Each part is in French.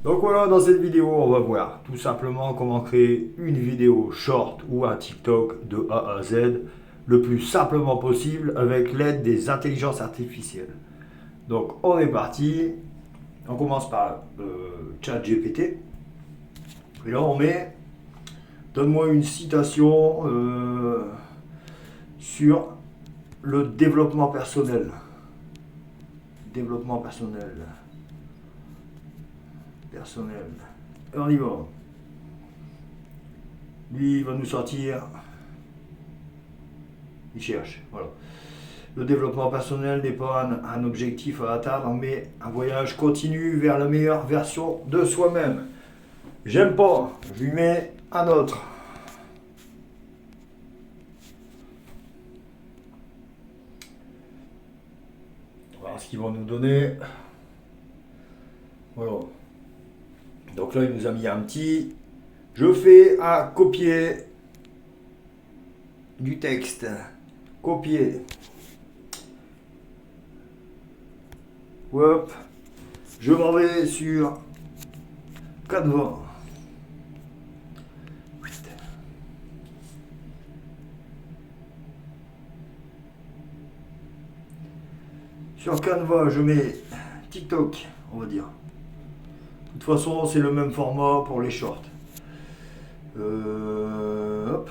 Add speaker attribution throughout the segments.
Speaker 1: Donc voilà, dans cette vidéo, on va voir tout simplement comment créer une vidéo short ou un TikTok de A à Z le plus simplement possible avec l'aide des intelligences artificielles. Donc on est parti, on commence par ChatGPT. Et là on met, donne-moi une citation sur le développement personnel. Développement personnel. Personnel. Et on y va. Lui, il va nous sortir. Il cherche. Voilà. Le développement personnel n'est pas un objectif à atteindre, mais un voyage continu vers la meilleure version de soi-même. J'aime pas. Je lui mets un autre. On va voir ce qu'ils vont nous donner. Voilà. Donc là, il nous a mis un petit. Je fais un copier du texte. Copier. Hop. Je m'en vais sur Canva. Sur Canva, je mets TikTok, on va dire. De toute façon, c'est le même format pour les shorts. Hop.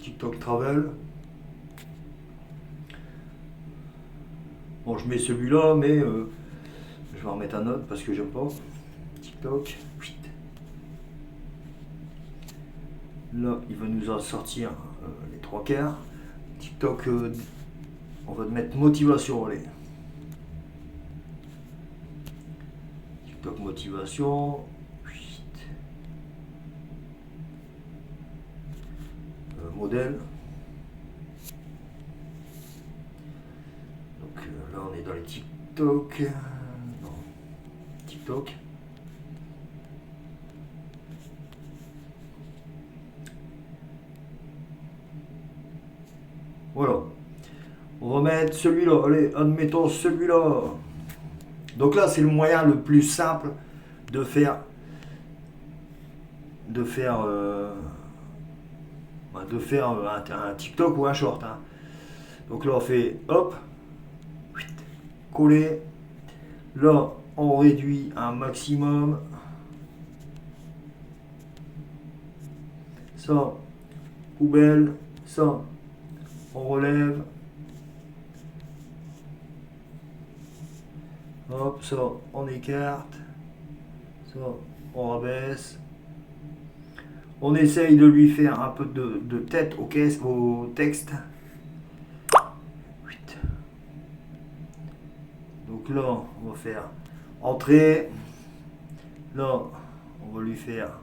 Speaker 1: TikTok Travel. Bon, je mets celui-là, mais je vais en mettre un autre parce que j'aime pas. TikTok. Là, il va nous en sortir les trois quarts. TikTok, on va mettre motivation, allez. TikTok motivation. Modèle. Donc là, on est dans les TikTok. Non, TikTok. Voilà. On va mettre celui-là. Allez, admettons celui-là. Donc là, c'est le moyen le plus simple de faire un TikTok ou un short. Hein. Donc là, on fait hop, coller. Là, on réduit un maximum. Ça, poubelle. Ça, on relève. Hop, ça, on écarte. Ça, on rabaisse. On essaye de lui faire un peu de tête au texte. Donc là, on va faire entrée. Là, on va lui faire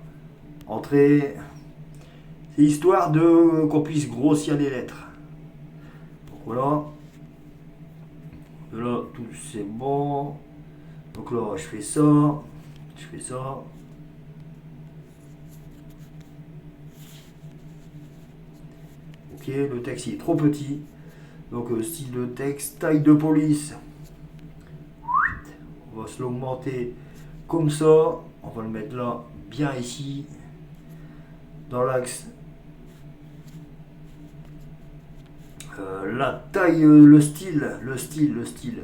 Speaker 1: entrée. C'est histoire de qu'on puisse grossir les lettres. Donc voilà. Et là, tout c'est bon. Donc là, je fais ça. Je fais ça. Ok, le texte il est trop petit. Donc style de texte, taille de police. On va se l'augmenter comme ça. On va le mettre là, bien ici. Dans l'axe. La taille, le style.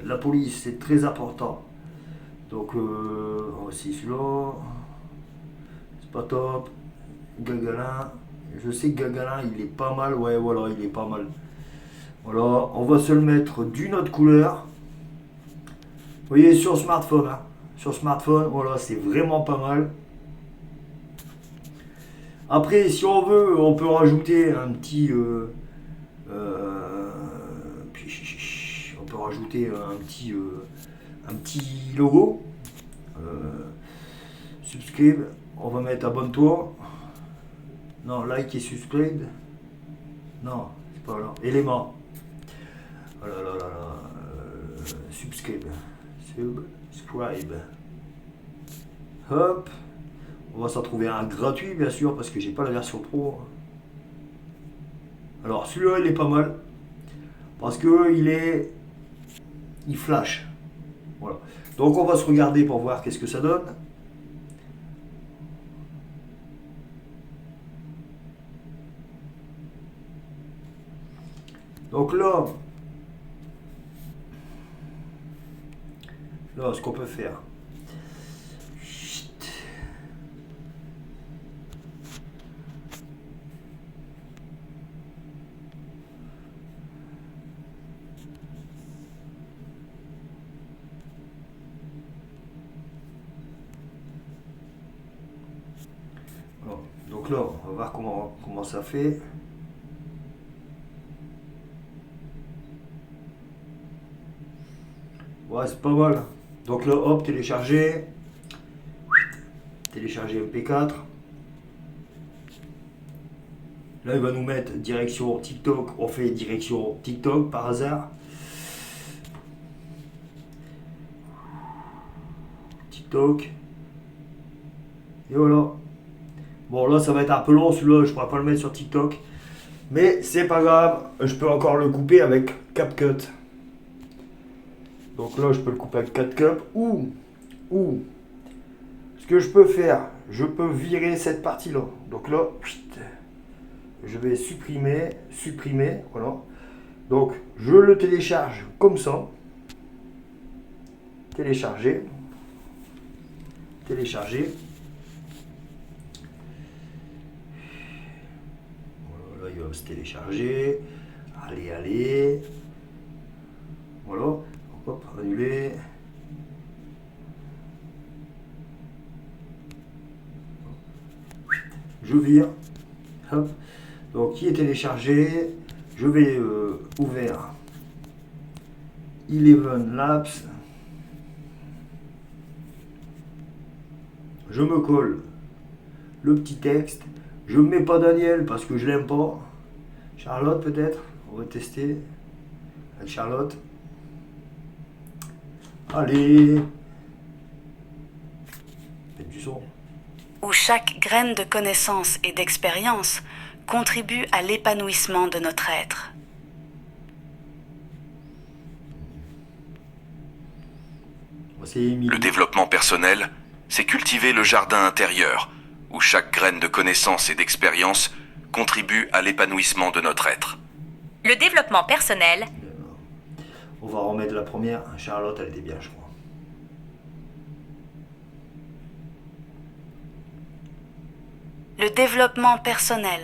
Speaker 1: La police, c'est très important. Donc, on va essayer celui-là. C'est pas top. Gagalin. Je sais que Gagalin, il est pas mal. Ouais, voilà, il est pas mal. Voilà, on va se le mettre d'une autre couleur. Vous voyez, sur smartphone. Hein. Sur smartphone, voilà, c'est vraiment pas mal. Après, si on veut, on peut rajouter un petit. On peut rajouter un petit logo. Subscribe. On va mettre abonne-toi. Non, like et subscribe. Non, c'est pas là. Élément. Oh là là là là. Subscribe. Subscribe. Hop. On va s'en trouver un gratuit, bien sûr, parce que j'ai pas la version pro. Alors, celui-là, il est pas mal. Parce que il flash. Voilà. Donc, on va se regarder pour voir qu'est-ce que ça donne. Donc là, ce qu'on peut faire. Chut. Bon. Donc là, on va voir comment ça fait. Ouais, c'est pas mal. Donc là, hop, télécharger MP4. Là, il va nous mettre direction TikTok. On fait direction TikTok par hasard. TikTok. Et voilà. Bon, là, ça va être un peu long. Celui-là, je pourrais pas le mettre sur TikTok. Mais c'est pas grave. Je peux encore le couper avec CapCut. Donc là, je peux le couper avec CapCut. Ou ce que je peux faire, je peux virer cette partie-là. Donc là, je vais supprimer, voilà. Donc, je le télécharge comme ça. Télécharger. Voilà, il va se télécharger. Allez. Voilà. Hop, annuler. Je vire. Hop. Donc, il est téléchargé. Je vais ouvrir Eleven Labs. Je me colle le petit texte. Je ne mets pas Daniel parce que je l'aime pas. Charlotte peut-être. On va tester avec Charlotte. Allez. Faites du son.
Speaker 2: Où chaque graine de connaissance et d'expérience contribue à l'épanouissement de notre être.
Speaker 3: Le développement personnel, c'est cultiver le jardin intérieur, où chaque graine de connaissance et d'expérience contribue à l'épanouissement de notre être.
Speaker 4: Le développement personnel.
Speaker 1: On va remettre la première. Charlotte, elle était bien, je crois.
Speaker 2: Le développement personnel,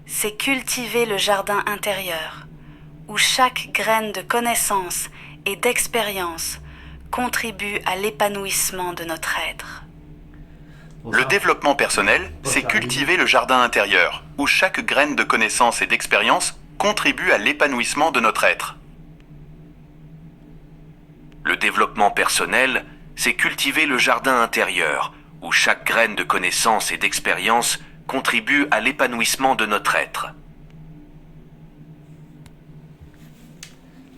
Speaker 2: c'est cultiver le jardin intérieur, où chaque graine de connaissance et d'expérience contribue à l'épanouissement de notre être.
Speaker 3: Le développement personnel, c'est cultiver le jardin intérieur, où chaque graine de connaissance et d'expérience contribue à l'épanouissement de notre être. Le développement personnel, c'est cultiver le jardin intérieur, où chaque graine de connaissance et d'expérience contribue à l'épanouissement de notre être.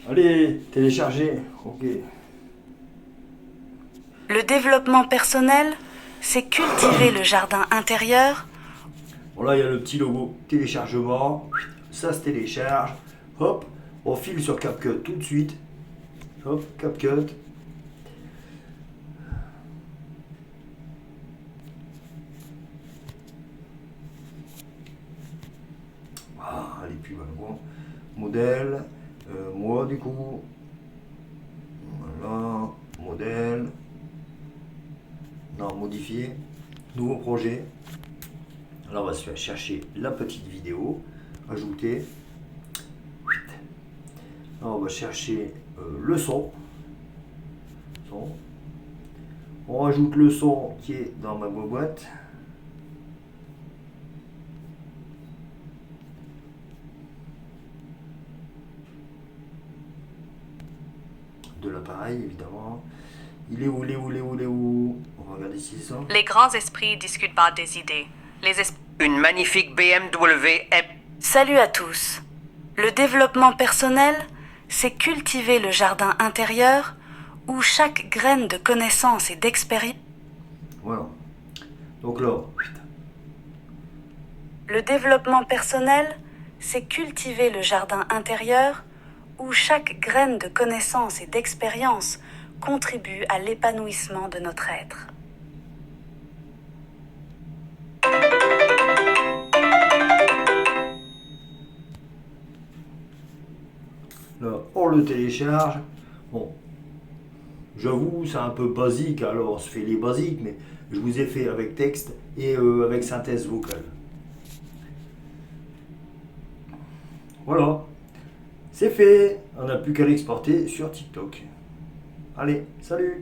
Speaker 1: Allez, télécharger. Ok.
Speaker 2: Le développement personnel, c'est cultiver le jardin intérieur.
Speaker 1: Bon, là, il y a le petit logo téléchargement. Ça se télécharge. Hop, on file sur CapCut tout de suite. Hop, CapCut. Ah, elle est plus mal. Bon. Modèle. Moi, du coup. Voilà. Modèle. Non, modifier. Nouveau projet. Alors, on va se faire chercher la petite vidéo. Ajouter. Là, on va chercher le son. On rajoute le son qui est dans ma boîte. De l'appareil, évidemment. Il est où? On va regarder si c'est ça.
Speaker 4: Les grands esprits discutent par des idées.
Speaker 5: Une magnifique BMW M.
Speaker 2: Salut à tous. Le développement personnel, c'est cultiver le jardin intérieur où chaque graine de connaissance et d'expérience.
Speaker 1: Voilà. Donc là.
Speaker 2: Le développement personnel, c'est cultiver le jardin intérieur où chaque graine de connaissance et d'expérience contribue à l'épanouissement de notre être.
Speaker 1: Là, on le télécharge. Bon, j'avoue, c'est un peu basique, alors on se fait les basiques, mais je vous ai fait avec texte et avec synthèse vocale. Voilà, c'est fait. On n'a plus qu'à l'exporter sur TikTok. Allez, salut!